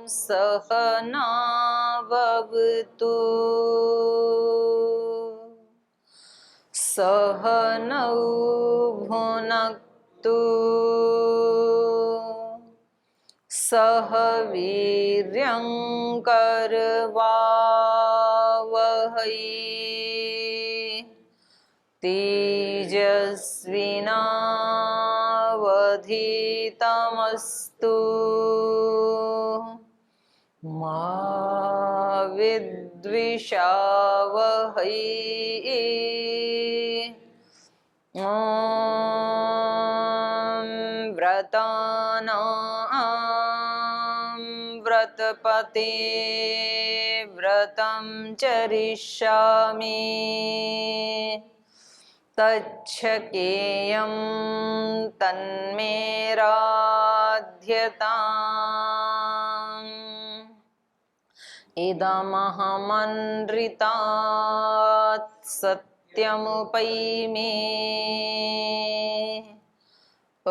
सहनाववतु सहनौ भुनक्तु सह वीर्यं करवावहै तेजस्विनावधीतमस्तु मा विद्विषावहै ॐ व्रतानां व्रतपते व्रतं चरिष्यामि तच्छकेयं तन्मे राध्यताम् इदमहमनृतात् सत्यमुपैमि ॐ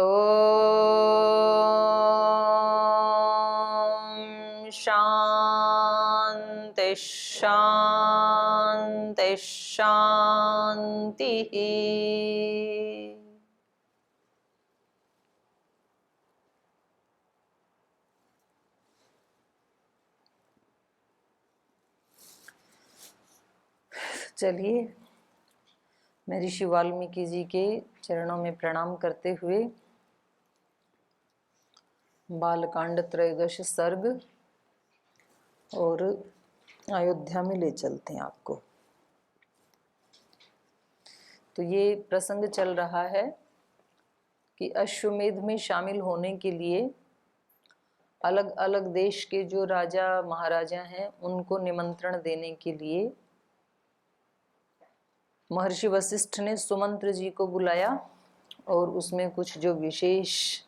शान्ति शान्ति शान्तिः। चलिए, मैं ऋषि वाल्मीकि जी के चरणों में प्रणाम करते हुए बालकांड त्रयोदश सर्ग और अयोध्या में ले चलते हैं आपको। तो ये प्रसंग चल रहा है कि अश्वमेध में शामिल होने के लिए अलग अलग देश के जो राजा महाराजा हैं उनको निमंत्रण देने के लिए महर्षि वशिष्ठ ने सुमंत्र जी को बुलाया और उसमें कुछ जो विशेष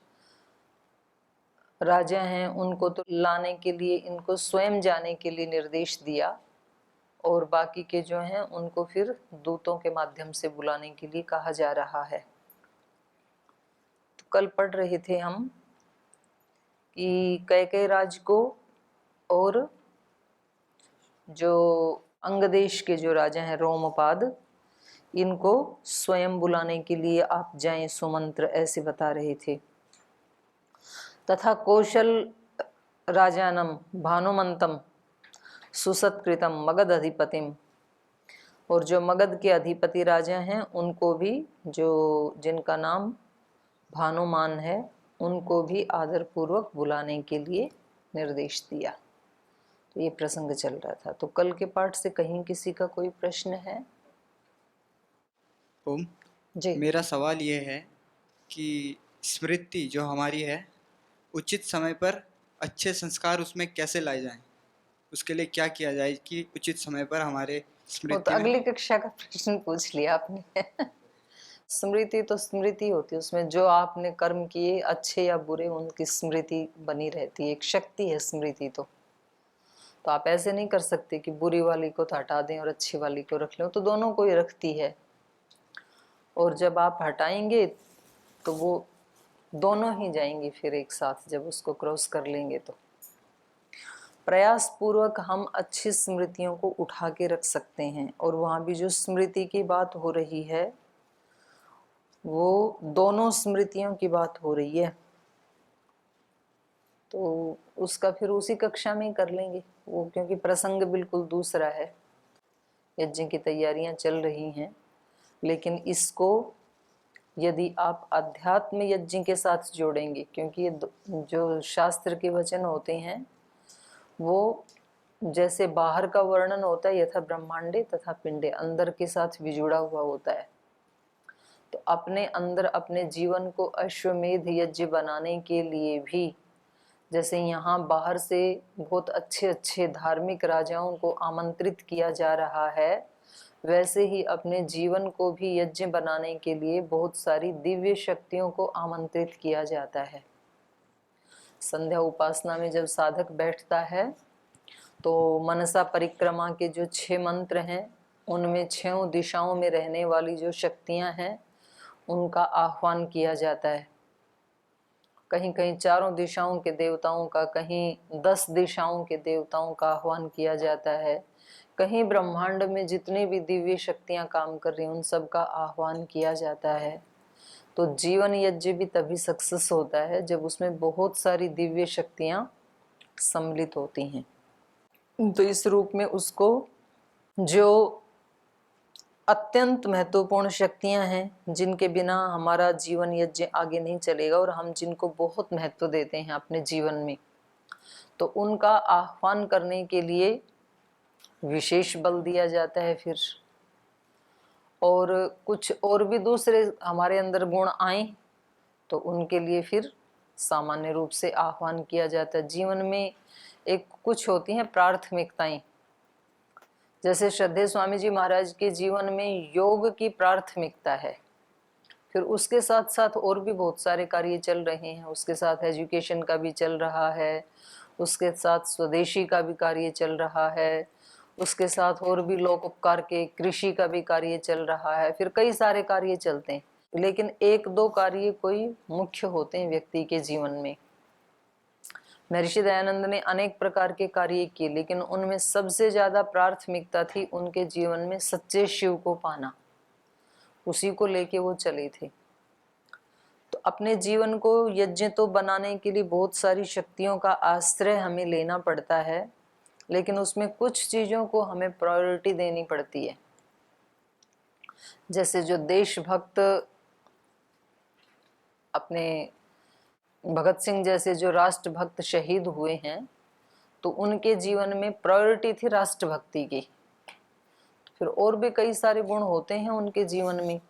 राजा हैं उनको तो लाने के लिए इनको स्वयं जाने के लिए निर्देश दिया और बाकी के जो हैं उनको फिर दूतों के माध्यम से बुलाने के लिए कहा जा रहा है। तो कल पढ़ रहे थे हम कि कैकेयी राज को और जो अंग देश के जो राजा हैं रोमपाद, इनको स्वयं बुलाने के लिए आप जाएं सुमंत्र, ऐसे बता रहे थे। तथा कौशल राजानम भानुमंतम सुसत्कृतम मगध अधिपतिम, और जो मगध के अधिपति राजा हैं उनको भी, जो जिनका नाम भानुमान है, उनको भी आदरपूर्वक बुलाने के लिए निर्देश दिया। तो ये प्रसंग चल रहा था। तो कल के पाठ से कहीं किसी का कोई प्रश्न है? ओम जी, मेरा सवाल ये है कि स्मृति जो हमारी है, उचित समय पर अच्छे संस्कार उसमें कैसे लाए जाएं? उसके लिए क्या किया जाए कि उचित समय पर हमारे वो तो स्मृति में। अगली कक्षा का प्रश्न पूछ लिया आपने। स्मृति तो स्मृति होती है, उसमें जो आपने कर्म किए अच्छे या बुरे उनकी स्मृति बनी रहती है, एक शक्ति है स्मृति। तो आप ऐसे नहीं कर सकते कि बुरी वाली को तो हटा दें और अच्छी वाली को रख लें, तो दोनों को ही रखती है। और जब आप हटाएंगे तो वो दोनों ही जाएंगी फिर एक साथ, जब उसको क्रॉस कर लेंगे। तो प्रयास पूर्वक हम अच्छी स्मृतियों को उठा के रख सकते हैं। और वहाँ भी जो स्मृति की बात हो रही है वो दोनों स्मृतियों की बात हो रही है, तो उसका फिर उसी कक्षा में कर लेंगे वो, क्योंकि प्रसंग बिल्कुल दूसरा है। यज्ञ की तैयारियां चल रही हैं, लेकिन इसको यदि आप अध्यात्म यज्ञ के साथ जोड़ेंगे, क्योंकि ये जो शास्त्र के वचन होते हैं वो जैसे बाहर का वर्णन होता है यथा ब्रह्मांडे तथा पिंडे, अंदर के साथ भी जुड़ा हुआ होता है। तो अपने अंदर अपने जीवन को अश्वमेध यज्ञ बनाने के लिए भी, जैसे यहाँ बाहर से बहुत अच्छे अच्छे धार्मिक राजाओं को आमंत्रित किया जा रहा है, वैसे ही अपने जीवन को भी यज्ञ बनाने के लिए बहुत सारी दिव्य शक्तियों को आमंत्रित किया जाता है। संध्या उपासना में जब साधक बैठता है तो मनसा परिक्रमा के जो 6 मंत्र हैं उनमें 6 दिशाओं में रहने वाली जो शक्तियां हैं उनका आह्वान किया जाता है। कहीं कहीं चारों दिशाओं के देवताओं का, कहीं 10 दिशाओं के देवताओं का आह्वान किया जाता है, कहीं ब्रह्मांड में जितनी भी दिव्य शक्तियां काम कर रही हैं उन सब का आह्वान किया जाता है। तो जीवन यज्ञ भी तभी सक्सेस होता है जब उसमें बहुत सारी दिव्य शक्तियां सम्मिलित होती हैं। तो इस रूप में उसको जो अत्यंत महत्वपूर्ण शक्तियां हैं जिनके बिना हमारा जीवन यज्ञ आगे नहीं चलेगा और हम जिनको बहुत महत्व देते हैं अपने जीवन में, तो उनका आह्वान करने के लिए विशेष बल दिया जाता है। फिर और कुछ और भी दूसरे हमारे अंदर गुण आए तो उनके लिए फिर सामान्य रूप से आह्वान किया जाता है। जीवन में एक कुछ होती हैं प्राथमिकताएं, जैसे श्रद्धेय स्वामी जी महाराज के जीवन में योग की प्राथमिकता है, फिर उसके साथ साथ और भी बहुत सारे कार्य चल रहे हैं, उसके साथ एजुकेशन का भी चल रहा है, उसके साथ स्वदेशी का भी कार्य चल रहा है, उसके साथ और भी लोक उपकार के कृषि का भी कार्य चल रहा है, फिर कई सारे कार्य चलते हैं, लेकिन एक दो कार्य कोई मुख्य होते हैं व्यक्ति के जीवन में। महर्षि दयानंद ने अनेक प्रकार के कार्य किए, लेकिन उनमें सबसे ज्यादा प्राथमिकता थी उनके जीवन में सच्चे शिव को पाना, उसी को लेके वो चले थे। तो अपने जीवन को यज्ञ तो बनाने के लिए बहुत सारी शक्तियों का आश्रय हमें लेना पड़ता है, लेकिन उसमें कुछ चीजों को हमें प्रायोरिटी देनी पड़ती है। जैसे जो देशभक्त अपने भगत सिंह जैसे जो राष्ट्रभक्त शहीद हुए हैं, तो उनके जीवन में प्रायोरिटी थी राष्ट्रभक्ति की। फिर और भी कई सारे गुण होते हैं उनके जीवन में,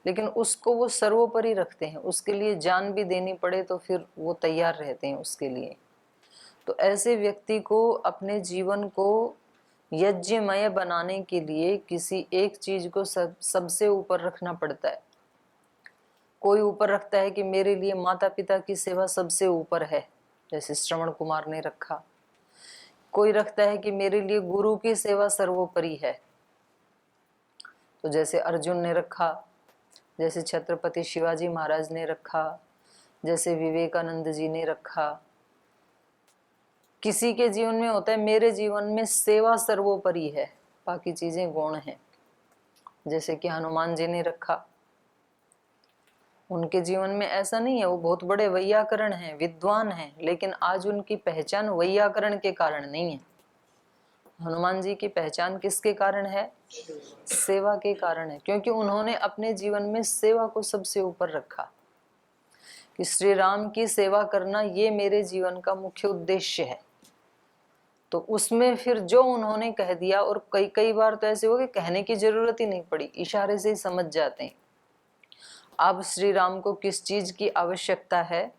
लेकिन उसको वो सर्वोपरि रखते हैं, उसके लिए जान भी देनी पड़े तो फिर वो तैयार रहते हैं उसके लिए। तो ऐसे व्यक्ति को अपने जीवन को यज्ञमय बनाने के लिए किसी एक चीज को सबसे ऊपर रखना पड़ता है। कोई ऊपर रखता है कि मेरे लिए माता पिता की सेवा सबसे ऊपर है, जैसे श्रवण कुमार ने रखा। कोई रखता है कि मेरे लिए गुरु की सेवा सर्वोपरि है, तो जैसे अर्जुन ने रखा, जैसे छत्रपति शिवाजी महाराज ने रखा, जैसे विवेकानंद जी ने रखा। किसी के जीवन में होता है मेरे जीवन में सेवा सर्वोपरि है, बाकी चीजें गौण हैं। जैसे कि हनुमान जी ने रखा, उनके जीवन में ऐसा नहीं है, वो बहुत बड़े वैयाकरण हैं, विद्वान हैं, लेकिन आज उनकी पहचान वैयाकरण के कारण नहीं है। हनुमान जी की पहचान किसके कारण है? सेवा के कारण है, क्योंकि उन्होंने अपने जीवन में सेवा को सबसे ऊपर रखा कि श्री राम की सेवा करना ये मेरे जीवन का मुख्य उद्देश्य है। तो उसमें फिर जो उन्होंने कह दिया, और कई कई बार तो ऐसे हो कि कहने की जरूरत ही नहीं पड़ी, इशारे से ही समझ जाते हैं। अब श्री राम को किस चीज की आवश्यकता है,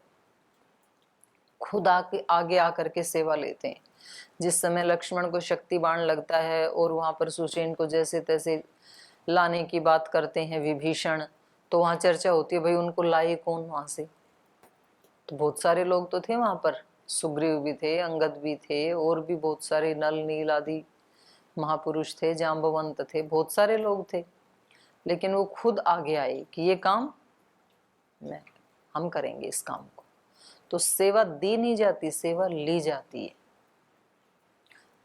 खुद आगे आकर के सेवा लेते हैं। जिस समय लक्ष्मण को शक्ति बाण लगता है और वहां पर सुषेण को जैसे तैसे लाने की बात करते हैं विभीषण, तो वहां चर्चा होती है भाई उनको लाए कौन वहां से। तो बहुत सारे लोग तो थे वहां पर, सुग्रीव भी थे, अंगद भी थे, और भी बहुत सारे नल नील आदि महापुरुष थे, जाम्बवंत थे, बहुत सारे लोग थे, लेकिन वो खुद आगे आए कि ये काम हम करेंगे इस काम को। तो सेवा दी नहीं जाती, सेवा ली जाती है।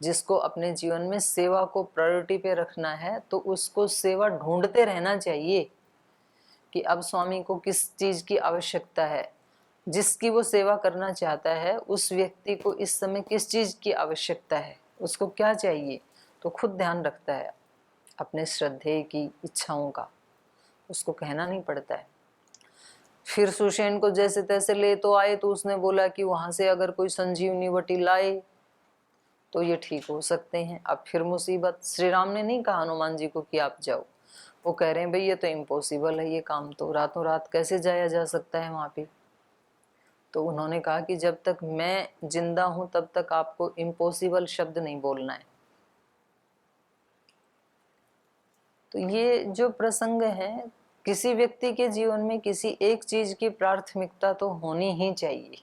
जिसको अपने जीवन में सेवा को प्रायोरिटी पे रखना है तो उसको सेवा ढूंढते रहना चाहिए कि अब स्वामी को किस चीज की आवश्यकता है। जिसकी वो सेवा करना चाहता है उस व्यक्ति को इस समय किस चीज की आवश्यकता है, उसको क्या चाहिए, तो खुद ध्यान रखता है अपने श्रद्धेय की इच्छाओं का, उसको कहना नहीं पड़ता है। फिर सुषेण को जैसे तैसे ले तो आए, तो उसने बोला कि वहां से अगर कोई संजीवनी वटी लाए तो ये ठीक हो सकते हैं। अब फिर मुसीबत, श्री राम ने नहीं कहा हनुमान जी को कि आप जाओ, वो कह रहे हैं भाई ये तो इम्पॉसिबल है, ये काम तो रातों रात कैसे जाया जा सकता है वहां पे। तो उन्होंने कहा कि जब तक मैं जिंदा हूं तब तक आपको इम्पॉसिबल शब्द नहीं बोलना है। तो ये जो प्रसंग है, किसी व्यक्ति के जीवन में किसी एक चीज की प्राथमिकता तो होनी ही चाहिए।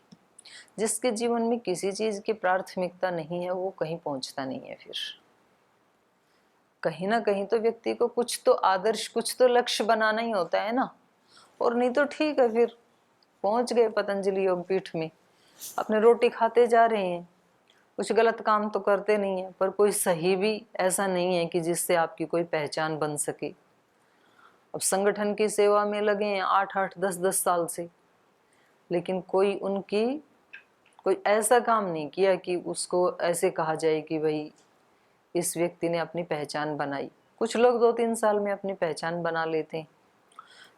जिसके जीवन में किसी चीज की प्राथमिकता नहीं है वो कहीं पहुंचता नहीं है। फिर कहीं ना कहीं तो व्यक्ति को कुछ तो आदर्श, कुछ तो लक्ष्य बनाना ही होता है ना, और नहीं तो ठीक है फिर पहुंच गए पतंजलि योग पीठ में, अपने रोटी खाते जा रहे हैं, कुछ गलत काम तो करते नहीं है, पर कोई सही भी ऐसा नहीं है कि जिससे आपकी कोई पहचान बन सके। अब संगठन की सेवा में लगे हैं 8-8, 10-10 साल से, लेकिन कोई ऐसा काम नहीं किया कि उसको ऐसे कहा जाए कि भाई इस व्यक्ति ने अपनी पहचान बनाई। कुछ लोग 2-3 साल में अपनी पहचान बना लेते हैं,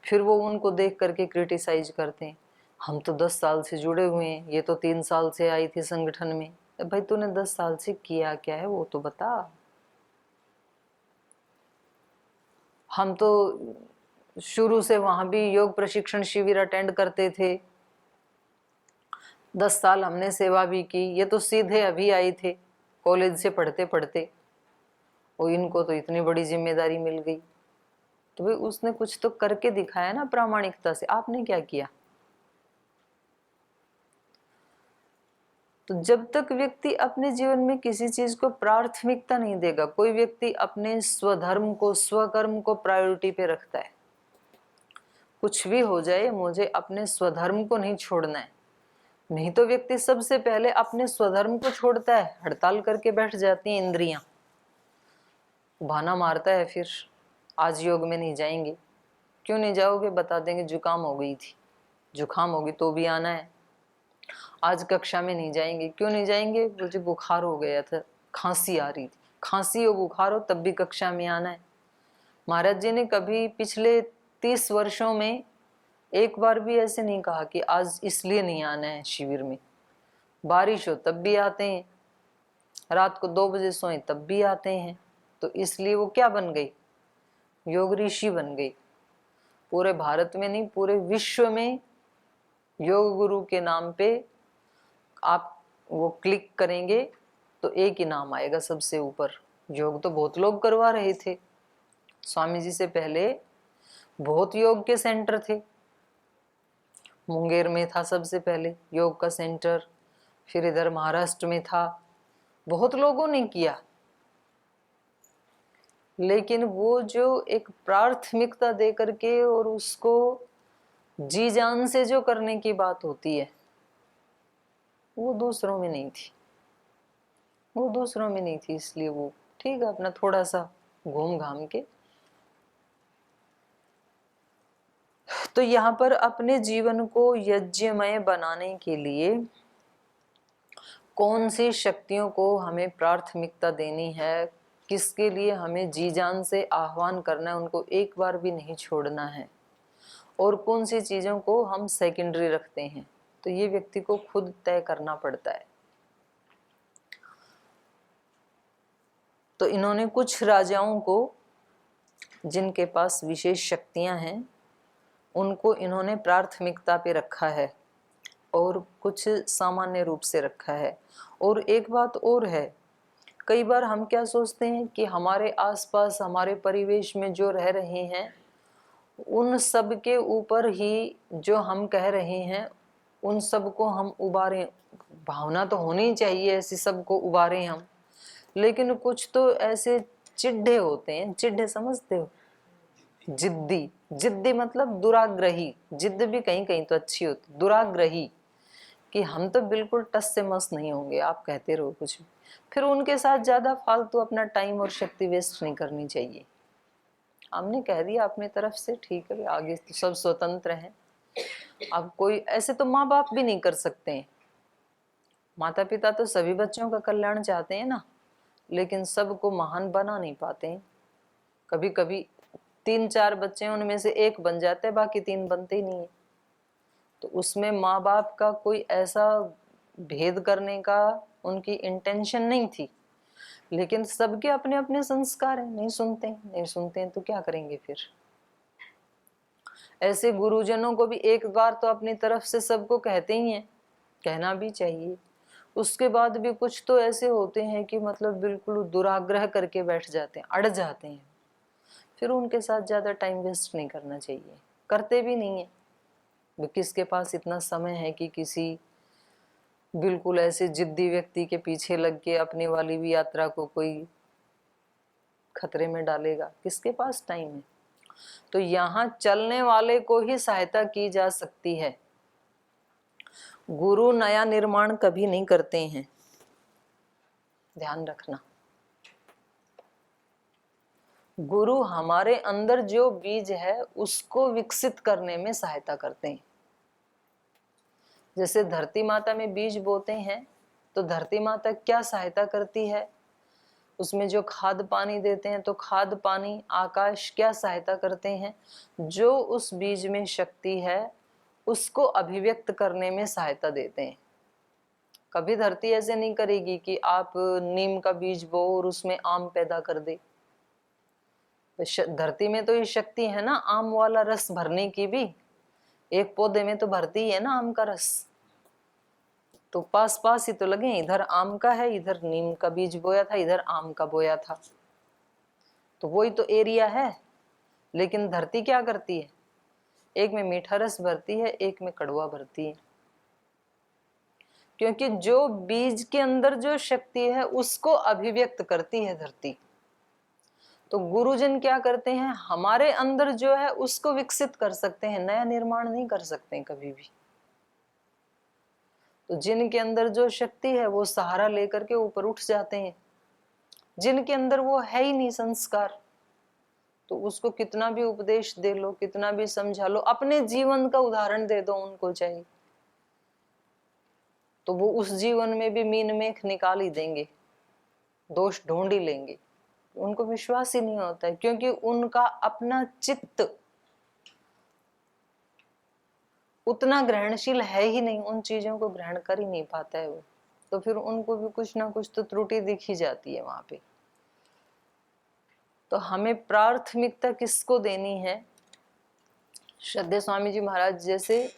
फिर वो उनको देख करके क्रिटिसाइज करते हैं, हम तो 10 साल से जुड़े हुए हैं, ये तो 3 साल से आई थी संगठन में। भाई तूने 10 साल से किया क्या है वो तो बता। हम तो शुरू से वहां भी योग प्रशिक्षण शिविर अटेंड करते थे, 10 साल हमने सेवा भी की, ये तो सीधे अभी आए थे कॉलेज से पढ़ते पढ़ते, और इनको तो इतनी बड़ी जिम्मेदारी मिल गई। तो भाई उसने कुछ तो करके दिखाया ना प्रामाणिकता से, आपने क्या किया? तो जब तक व्यक्ति अपने जीवन में किसी चीज को प्राथमिकता नहीं देगा, कोई व्यक्ति अपने स्वधर्म को, स्वकर्म को प्रायोरिटी पे रखता है, कुछ भी हो जाए मुझे अपने स्वधर्म को नहीं छोड़ना है, नहीं तो व्यक्ति सबसे पहले अपने स्वधर्म को छोड़ता है, हड़ताल करके बैठ जाती हैं इंद्रियां, बहाना मारता है फिर आज योग में नहीं जाएंगे। क्यों नहीं जाओगे? बता देंगे जुकाम हो गई थी, जुकाम होगी तो भी आना है। आज कक्षा में नहीं जाएंगे, क्यों नहीं जाएंगे? मुझे बुखार हो गया था, खांसी आ रही थी, खांसी हो बुखार हो तब भी कक्षा में आना है। महाराज जी ने कभी पिछले 30 वर्षों में एक बार भी ऐसे नहीं कहा कि आज इसलिए नहीं आना है शिविर में। बारिश हो तब भी आते हैं, रात को 2 बजे सोए तब भी आते हैं। तो इसलिए वो क्या बन गई? योग ऋषि बन गई। पूरे भारत में नहीं, पूरे विश्व में योग गुरु के नाम पे आप वो क्लिक करेंगे तो एक ही नाम आएगा सबसे ऊपर। योग तो बहुत लोग करवा रहे थे, स्वामी जी से पहले बहुत योग के सेंटर थे। मुंगेर में था सबसे पहले योग का सेंटर, फिर इधर महाराष्ट्र में था, बहुत लोगों ने किया। लेकिन वो जो एक प्राथमिकता दे करके और उसको जी जान से जो करने की बात होती है, वो दूसरों में नहीं थी, वो दूसरों में नहीं थी। इसलिए वो ठीक है अपना थोड़ा सा घूम घाम के। तो यहाँ पर अपने जीवन को यज्ञमय बनाने के लिए कौन सी शक्तियों को हमें प्राथमिकता देनी है, किसके लिए हमें जी जान से आह्वान करना है, उनको एक बार भी नहीं छोड़ना है, और कौन सी चीजों को हम सेकेंडरी रखते हैं, तो ये व्यक्ति को खुद तय करना पड़ता है। तो इन्होंने कुछ राजाओं को, जिनके पास विशेष शक्तियां हैं, उनको इन्होंने प्राथमिकता पे रखा है और कुछ सामान्य रूप से रखा है। और एक बात और है, कई बार हम क्या सोचते हैं कि हमारे आसपास, हमारे परिवेश में जो रह रहे हैं, उन सब के ऊपर ही जो हम कह रहे हैं उन सब को हम उबारें। भावना तो होनी चाहिए ऐसी सबको उबारें हम, लेकिन कुछ तो ऐसे चिढ़े होते हैं, चिढ़े समझते हो? जिद्दी, जिद्दी मतलब दुराग्रही। जिद्द भी कहीं कहीं तो अच्छी होती, दुराग्रही कि हम तो बिल्कुल टस से मस नहीं होंगे, आप कहते रहो कुछ भी। फिर उनके साथ ज्यादा फालतू अपना टाइम और शक्ति वेस्ट नहीं करनी चाहिए। हमने कह दिया अपनी तरफ से, ठीक है, आगे तो सब स्वतंत्र हैं। अब कोई ऐसे तो माँ बाप भी नहीं कर सकते हैं, माता पिता तो सभी बच्चों का कल्याण चाहते हैं ना, लेकिन सबको महान बना नहीं पाते हैं। कभी कभी 3-4 बच्चे हैं, उनमें से एक बन जाते हैं, बाकी 3 बनते ही नहीं है। तो उसमें माँ बाप का कोई ऐसा भेद करने का उनकी इंटेंशन नहीं थी, लेकिन सबके अपने अपने संस्कार हैं, नहीं सुनते हैं, नहीं सुनते हैं तो क्या करेंगे फिर। ऐसे गुरुजनों को भी एक बार तो अपनी तरफ से सबको कहते ही हैं, कहना भी चाहिए। उसके बाद भी कुछ तो ऐसे होते हैं कि मतलब बिल्कुल दुराग्रह करके बैठ जाते हैं, अड़ जाते हैं। फिर उनके साथ ज्यादा टाइम वेस्ट नहीं करना चाहिए, करते भी नहीं है। किसके पास इतना समय है कि किसी बिल्कुल ऐसे जिद्दी व्यक्ति के पीछे लग के अपनी वाली भी यात्रा को कोई खतरे में डालेगा? किसके पास टाइम है? तो यहाँ चलने वाले को ही सहायता की जा सकती है, गुरु नया निर्माण कभी नहीं करते हैं, ध्यान रखना। गुरु हमारे अंदर जो बीज है उसको विकसित करने में सहायता करते हैं। जैसे धरती माता में बीज बोते हैं तो धरती माता क्या सहायता करती है, उसमें जो खाद पानी देते हैं तो खाद पानी आकाश क्या सहायता करते हैं, जो उस बीज में शक्ति है उसको अभिव्यक्त करने में सहायता देते हैं। कभी धरती ऐसे नहीं करेगी कि आप नीम का बीज बो और उसमें आम पैदा कर दे। धरती में तो ये शक्ति है ना आम वाला रस भरने की भी, एक पौधे में तो भरती है ना आम का रस, तो पास पास ही तो लगे, इधर आम का है, इधर नीम का बीज बोया था, इधर आम का बोया था, तो वही तो एरिया है। लेकिन धरती क्या करती है, एक में मीठा रस भरती है, एक में कड़वा भरती है, क्योंकि जो बीज के अंदर जो शक्ति है उसको अभिव्यक्त करती है धरती। तो गुरुजन क्या करते हैं, हमारे अंदर जो है उसको विकसित कर सकते हैं, नया निर्माण नहीं कर सकते हैं कभी भी। तो जिनके अंदर जो शक्ति है वो सहारा लेकर के ऊपर उठ जाते हैं, जिनके अंदर वो है ही नहीं संस्कार, तो उसको कितना भी उपदेश दे लो, कितना भी समझा लो, अपने जीवन का उदाहरण दे दो उनको चाहिए, तो वो उस जीवन में भी मीन मेख निकाल ही देंगे, दोष ढूंढ ही लेंगे। उनको विश्वास ही नहीं होता है, क्योंकि उनका अपना चित्त उतना ग्रहणशील है ही नहीं, उन चीजों को ग्रहण कर ही नहीं पाता है वो, तो फिर उनको भी कुछ ना कुछ तो त्रुटि दिखी जाती है वहां पे। तो हमें प्राथमिकता किसको देनी है, श्रद्धेय स्वामी जी महाराज जैसे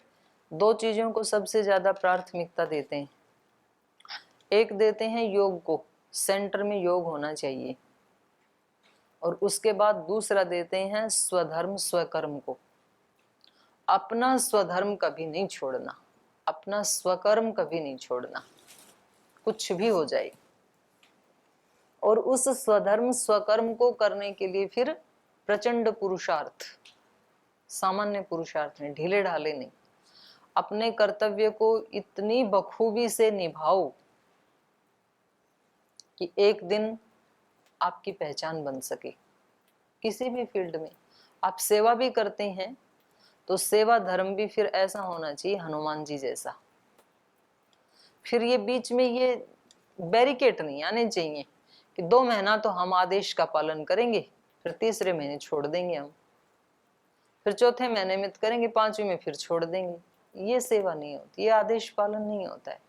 दो चीजों को सबसे ज्यादा प्राथमिकता देते हैं। एक देते हैं योग को, सेंटर में योग होना चाहिए, और उसके बाद दूसरा देते हैं स्वधर्म स्वकर्म को। अपना स्वधर्म कभी नहीं छोड़ना, अपना स्वकर्म कभी नहीं छोड़ना, कुछ भी हो जाए। और उस स्वधर्म स्वकर्म को करने के लिए फिर प्रचंड पुरुषार्थ, सामान्य पुरुषार्थ नहीं, ढीले ढाले नहीं, अपने कर्तव्य को इतनी बखूबी से निभाओ कि एक दिन आपकी पहचान बन सके। किसी भी फील्ड में आप सेवा भी करते हैं तो सेवा धर्म भी फिर ऐसा होना चाहिए हनुमान जी जैसा। फिर ये बीच में ये बैरिकेड नहीं आने चाहिए कि 2 महीना तो हम आदेश का पालन करेंगे, फिर तीसरे महीने छोड़ देंगे हम, फिर चौथे महीने में करेंगे, 5वें में फिर छोड़ देंगे। ये सेवा नहीं होती, ये आदेश पालन नहीं होता है।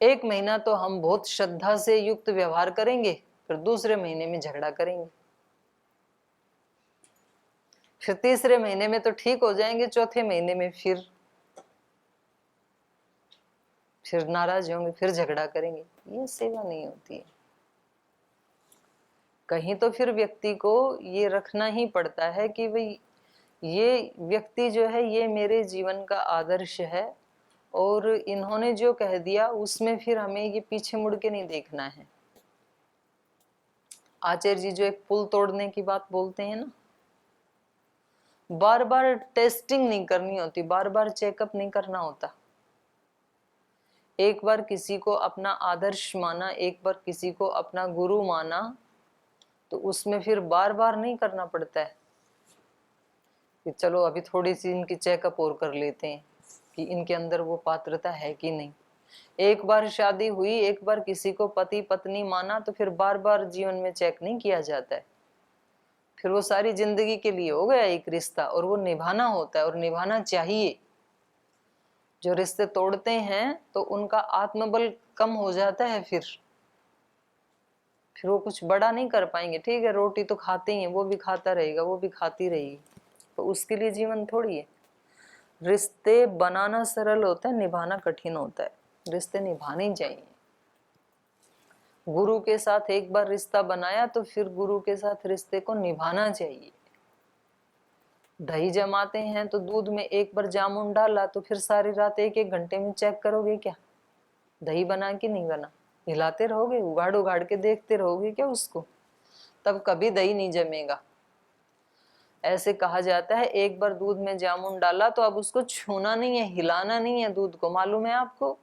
1 महीना तो हम बहुत श्रद्धा से युक्त व्यवहार करेंगे, फिर दूसरे महीने में झगड़ा करेंगे, फिर तीसरे महीने में तो ठीक हो जाएंगे, चौथे महीने में फिर नाराज होंगे, फिर झगड़ा करेंगे। ये सेवा नहीं होती है। कहीं तो फिर व्यक्ति को ये रखना ही पड़ता है कि भाई ये व्यक्ति जो है ये मेरे जीवन का आदर्श है, और इन्होंने जो कह दिया उसमें फिर हमें ये पीछे मुड़ के नहीं देखना है। आचार्य जी जो एक पुल तोड़ने की बात बोलते हैं ना, बार बार टेस्टिंग नहीं करनी होती, बार बार चेकअप नहीं करना होता। एक बार किसी को अपना आदर्श माना, एक बार किसी को अपना गुरु माना, तो उसमें फिर बार बार नहीं करना पड़ता है कि चलो अभी थोड़ी सी इनकी चेकअप और कर लेते हैं कि इनके अंदर वो पात्रता है कि नहीं। एक बार शादी हुई, एक बार किसी को पति पत्नी माना, तो फिर बार बार जीवन में चेक नहीं किया जाता है। फिर वो सारी जिंदगी के लिए हो गया एक रिश्ता, और वो निभाना होता है और निभाना चाहिए। जो रिश्ते तोड़ते हैं तो उनका आत्मबल कम हो जाता है, फिर वो कुछ बड़ा नहीं कर पाएंगे। ठीक है, रोटी तो खाते ही हैं, वो भी खाता रहेगा, वो भी खाती रहेगी, तो उसके लिए जीवन थोड़ी है। रिश्ते बनाना सरल होता है, निभाना कठिन होता है। रिश्ते निभाने चाहिए। गुरु के साथ एक बार रिश्ता बनाया तो फिर गुरु के साथ रिश्ते को निभाना चाहिए। दही जमाते हैं तो दूध में एक बार जामुन डाला तो फिर सारी रात 1-1 घंटे में चेक करोगे क्या दही बना कि नहीं बना? हिलाते रहोगे, उगाड़ उगाड़ के देखते रहोगे क्या उसको? तब कभी दही नहीं जमेगा। ऐसे कहा जाता है, एक बार दूध में जामुन डाला तो अब उसको छूना नहीं है, हिलाना नहीं है दूध को। मालूम है आपको,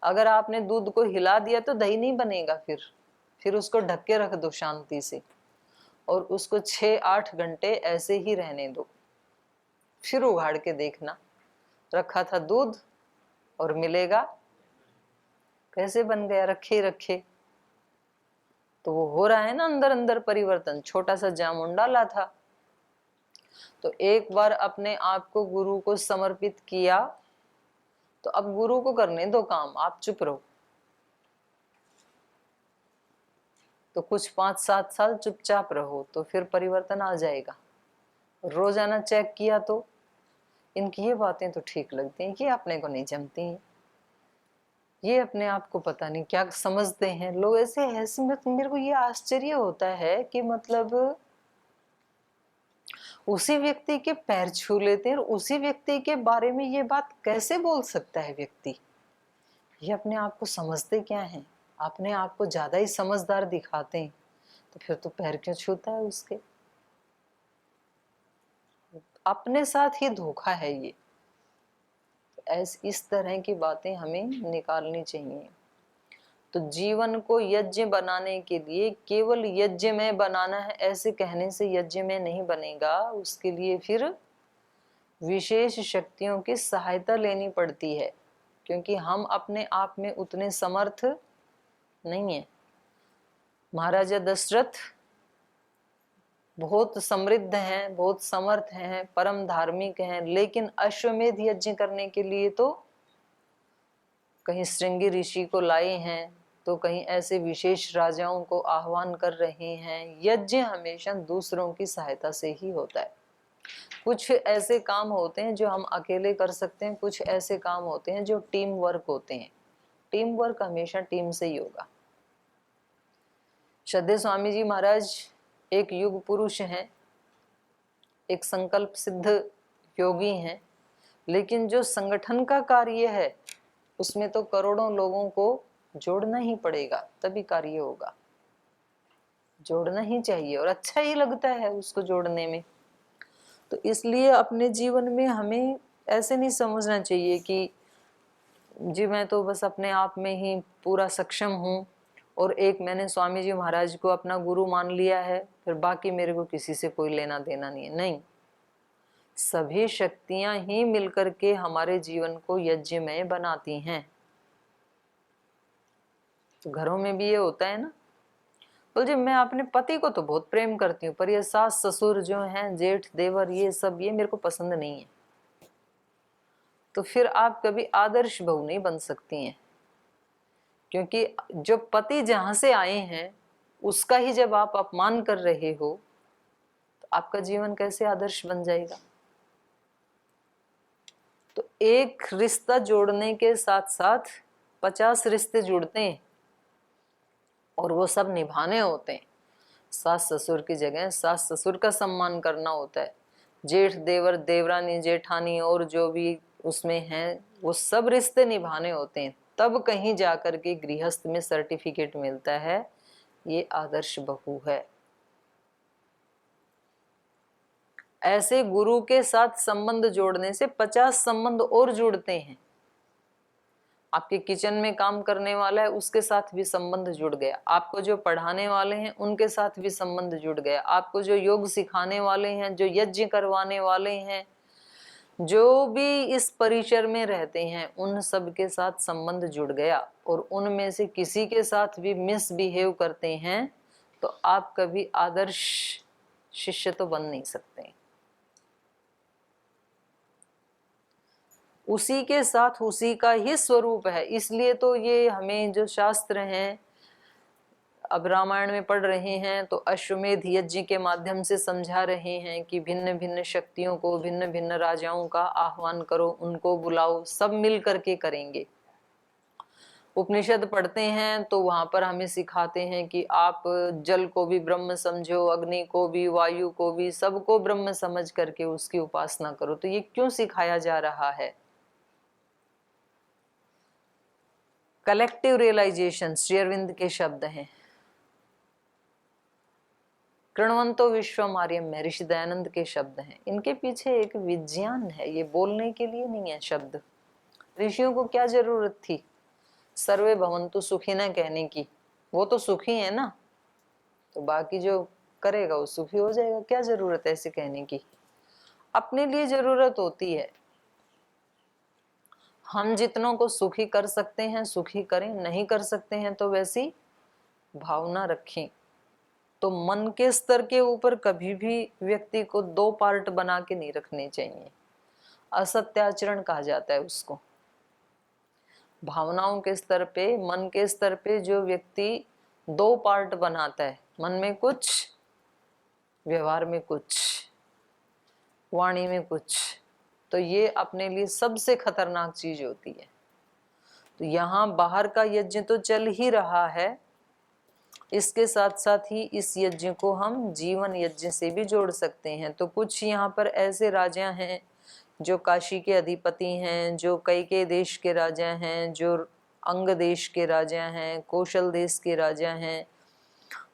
अगर आपने दूध को हिला दिया तो दही नहीं बनेगा। फिर उसको ढक के रख दो शांति से, और उसको 6-8 घंटे ऐसे ही रहने दो। फिर उघाड़ के देखना, रखा था दूध और मिलेगा कैसे बन गया, रखे रखे। तो वो हो रहा है ना अंदर अंदर परिवर्तन। छोटा सा जामुन डाला था, तो एक बार अपने आप को गुरु को समर्पित किया, तो अब गुरु को करने दो काम, आप चुप रहो। तो कुछ 5-7 साल चुपचाप रहो तो फिर परिवर्तन आ जाएगा। रोजाना चेक किया तो इनकी ये बातें तो ठीक लगती हैं, ये अपने को नहीं जमती हैं, ये अपने आप को पता नहीं क्या समझते हैं लोग। ऐसे ऐसे मेरे को ये आश्चर्य होता है कि मतलब उसी व्यक्ति के पैर छू लेते हैं और उसी व्यक्ति के बारे में ये बात कैसे बोल सकता है व्यक्ति। ये अपने आप को समझते क्या है, अपने आप को ज्यादा ही समझदार दिखाते हैं, तो फिर तो पैर क्यों छूता है उसके। अपने साथ ही धोखा है ये। इस तरह की बातें हमें निकालनी चाहिए। तो जीवन को यज्ञ बनाने के लिए केवल यज्ञ में बनाना है ऐसे कहने से यज्ञ में नहीं बनेगा। उसके लिए फिर विशेष शक्तियों की सहायता लेनी पड़ती है, क्योंकि हम अपने आप में उतने समर्थ नहीं है। महाराजा दशरथ बहुत समृद्ध हैं, बहुत समर्थ हैं, परम धार्मिक हैं, लेकिन अश्वमेध यज्ञ करने के लिए तो कहीं श्रृंगी ऋषि को लाए हैं, तो कहीं ऐसे विशेष राजाओं को आह्वान कर रहे हैं। यज्ञ हमेशा दूसरों की सहायता से ही होता है। कुछ ऐसे काम होते हैं जो हम अकेले कर सकते हैं, कुछ ऐसे काम होते हैं जो टीम वर्क होते हैं। टीम वर्क हमेशा टीम से ही होगा। श्रद्धेय स्वामी जी महाराज एक युग पुरुष हैं, एक संकल्प सिद्ध योगी हैं, लेकिन जो संगठन का कार्य है उसमें तो करोड़ों लोगों को जोड़ना ही पड़ेगा, तभी कार्य होगा। जोड़ना ही चाहिए और अच्छा ही लगता है उसको जोड़ने में। तो इसलिए अपने जीवन में हमें ऐसे नहीं समझना चाहिए कि जी मैं तो बस अपने आप में ही पूरा सक्षम हूँ और एक मैंने स्वामी जी महाराज को अपना गुरु मान लिया है, फिर बाकी मेरे को किसी से कोई लेना देना नहीं है। नहीं, सभी शक्तियां ही मिलकर के हमारे जीवन को यज्ञमय बनाती हैं। तो घरों में भी ये होता है ना, तो जी मैं अपने पति को तो बहुत प्रेम करती हूँ, पर ये सास ससुर जो हैं, जेठ देवर, ये सब ये मेरे को पसंद नहीं है। तो फिर आप कभी आदर्श बहू नहीं बन सकती हैं, क्योंकि जो पति जहां से आए हैं उसका ही जब आप अपमान कर रहे हो तो आपका जीवन कैसे आदर्श बन जाएगा। तो एक रिश्ता जोड़ने के साथ साथ 50 रिश्ते जुड़ते हैं और वो सब निभाने होते हैं। सास ससुर की जगह सास ससुर का सम्मान करना होता है, जेठ देवर देवरानी जेठानी और जो भी उसमें हैं वो सब रिश्ते निभाने होते हैं। तब कहीं जाकर के गृहस्थ में सर्टिफिकेट मिलता है ये आदर्श बहू है। ऐसे गुरु के साथ संबंध जोड़ने से 50 संबंध और जुड़ते हैं। आपके किचन में काम करने वाला है उसके साथ भी संबंध जुड़ गया, आपको जो पढ़ाने वाले हैं उनके साथ भी संबंध जुड़ गया, आपको जो योग सिखाने वाले हैं, जो यज्ञ करवाने वाले हैं, जो भी इस परिसर में रहते हैं उन सब के साथ संबंध जुड़ गया। और उनमें से किसी के साथ भी मिसबिहेव करते हैं तो आप कभी आदर्श शिष्य तो बन नहीं सकते। उसी के साथ उसी का ही स्वरूप है। इसलिए तो ये हमें जो शास्त्र हैं, अब रामायण में पढ़ रहे हैं तो अश्वमेध यज्ञ के माध्यम से समझा रहे हैं कि भिन्न भिन्न शक्तियों को, भिन्न भिन्न राजाओं का आह्वान करो, उनको बुलाओ, सब मिल करके करेंगे। उपनिषद पढ़ते हैं तो वहां पर हमें सिखाते हैं कि आप जल को भी ब्रह्म समझो, अग्नि को भी, वायु को भी, सबको ब्रह्म समझ करके उसकी उपासना करो। तो ये क्यों सिखाया जा रहा है? कलेक्टिव रियलाइजेशन श्री अरविंद के शब्द हैं। कृण्वन्तो विश्वम आर्यम में ऋषि दयानंद के शब्द हैं। इनके पीछे एक विज्ञान है, ये बोलने के लिए नहीं है शब्द। ऋषियों को क्या जरूरत थी सर्वे भवन्तु सुखिनः कहने की, वो तो सुखी है ना, तो बाकी जो करेगा वो सुखी हो जाएगा, क्या जरूरत है ऐसे कहने की। अपने लिए जरूरत होती है, हम जितनों को सुखी कर सकते हैं सुखी करें, नहीं कर सकते हैं तो वैसी भावना रखें। तो मन के स्तर के ऊपर कभी भी व्यक्ति को दो पार्ट बना के नहीं रखने चाहिए, असत्याचरण कहा जाता है उसको। भावनाओं के स्तर पे, मन के स्तर पे जो व्यक्ति दो पार्ट बनाता है, मन में कुछ, व्यवहार में कुछ, वाणी में कुछ, तो ये अपने लिए सबसे खतरनाक चीज होती है। तो यहाँ बाहर का यज्ञ तो चल ही रहा है, इसके साथ साथ ही इस यज्ञ को हम जीवन यज्ञ से भी जोड़ सकते हैं। तो कुछ यहाँ पर ऐसे राजा हैं जो काशी के अधिपति हैं, जो कैकेय देश के राजा हैं, जो अंग देश के राजा हैं, कौशल देश के राजा हैं,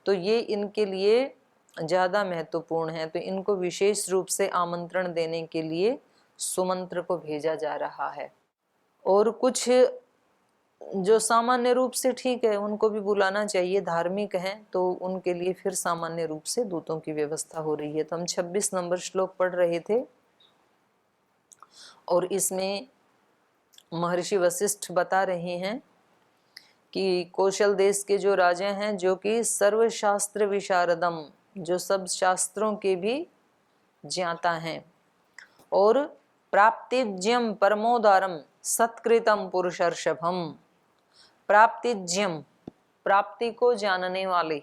तो ये इनके लिए ज़्यादा महत्वपूर्ण है। तो इनको विशेष रूप से आमंत्रण देने के लिए सुमंत्र को भेजा जा रहा है। और कुछ जो सामान्य रूप से ठीक है उनको भी बुलाना चाहिए, धार्मिक हैं तो उनके लिए फिर सामान्य रूप से दूतों की व्यवस्था हो रही है। तो हम 26 नंबर श्लोक पढ़ रहे थे और इसमें महर्षि वशिष्ठ बता रहे हैं कि कौशल देश के जो राजा हैं, जो कि सर्वशास्त्र विशारदम, जो सब शास्त्रों के भी ज्ञाता हैं, और प्राप्तिज्यम परमोदारम सत्कृतम पुरुषर्षभम, प्राप्तिज्यम प्राप्ति को जानने वाले,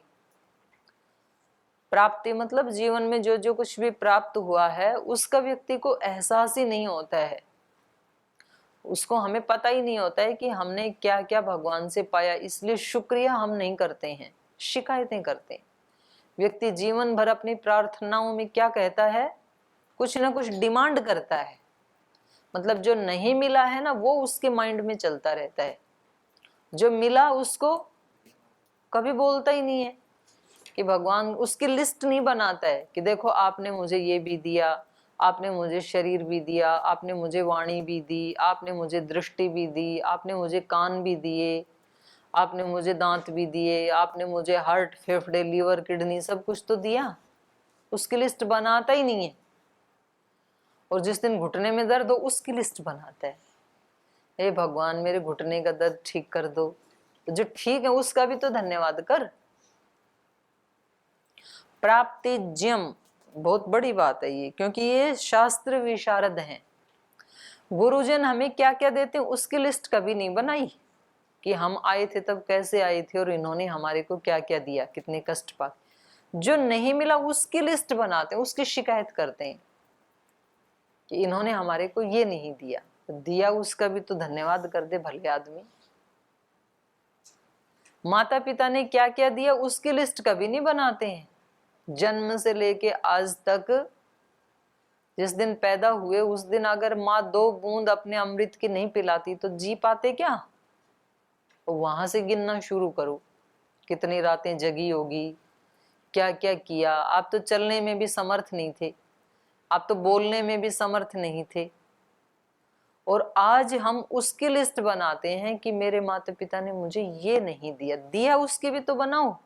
प्राप्ति मतलब जीवन में जो जो कुछ भी प्राप्त हुआ है उसका व्यक्ति को एहसास ही नहीं होता है, उसको हमें पता ही नहीं होता है कि हमने क्या क्या भगवान से पाया, इसलिए शुक्रिया हम नहीं करते हैं, शिकायतें करते हैं। व्यक्ति जीवन भर अपनी प्रार्थनाओं में क्या कहता है, कुछ ना कुछ डिमांड करता है, मतलब जो नहीं मिला है ना वो उसके माइंड में चलता रहता है, जो मिला उसको कभी बोलता ही नहीं है कि भगवान उसकी लिस्ट नहीं बनाता है कि देखो आपने मुझे ये भी दिया, आपने मुझे शरीर भी दिया, आपने मुझे वाणी भी दी, आपने मुझे दृष्टि भी दी, आपने मुझे कान भी दिए, आपने मुझे दांत भी दिए, आपने मुझे हार्ट, फेफड़े, लीवर, किडनी सब कुछ तो दिया, उसकी लिस्ट बनाता ही नहीं है। और जिस दिन घुटने में दर्द हो उसकी लिस्ट बनाता है, हे भगवान मेरे घुटने का दर्द ठीक कर दो, तो जो ठीक है उसका भी तो धन्यवाद कर। प्राप्तिज्यम बहुत बड़ी बात है ये, क्योंकि ये शास्त्र विशारद हैं। गुरुजन हमें क्या क्या देते हैं उसकी लिस्ट कभी नहीं बनाई कि हम आए थे तब कैसे आए थे और इन्होंने हमारे को क्या क्या दिया, कितने कष्ट पाए। जो नहीं मिला उसकी लिस्ट बनाते हैं, उसकी शिकायत करते हैं कि इन्होंने हमारे को ये नहीं दिया, दिया उसका भी तो धन्यवाद कर दे भले आदमी। माता पिता ने क्या क्या दिया उसकी लिस्ट कभी नहीं बनाते हैं। जन्म से लेके आज तक, जिस दिन पैदा हुए उस दिन अगर माँ 2 बूंद अपने अमृत की नहीं पिलाती तो जी पाते क्या? तो वहां से गिनना शुरू करो, कितनी रातें जगी होगी, क्या क्या किया। आप तो चलने में भी समर्थ नहीं थे, आप तो बोलने में भी समर्थ नहीं थे, और आज हम उसकी लिस्ट बनाते हैं कि मेरे माता पिता ने मुझे ये नहीं दिया, दिया उसकी भी तो बनाओ।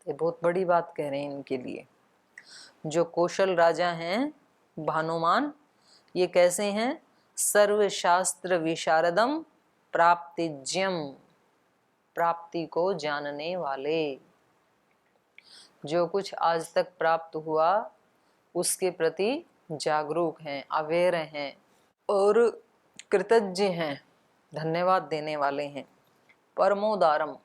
ये बहुत बड़ी बात कह रहे हैं इनके लिए। जो कौशल राजा हैं भानुमान, ये कैसे हैं? सर्वशास्त्र विशारदम प्राप्तिज्यम, प्राप्ति को जानने वाले, जो कुछ आज तक प्राप्त हुआ उसके प्रति जागरूक हैं, अवेयर हैं और कृतज्ञ हैं, धन्यवाद देने वाले हैं। परमोदारम,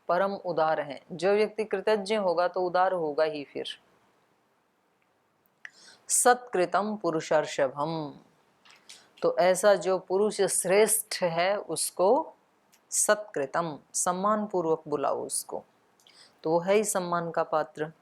परम उदार हैं। जो व्यक्ति कृतज्ञ होगा तो उदार होगा ही। फिर सत्कृतम पुरुषर्षभम, तो ऐसा जो पुरुष श्रेष्ठ है उसको सत्कृतम, सम्मान पूर्वक बुलाओ उसको, तो वो है ही सम्मान का पात्र।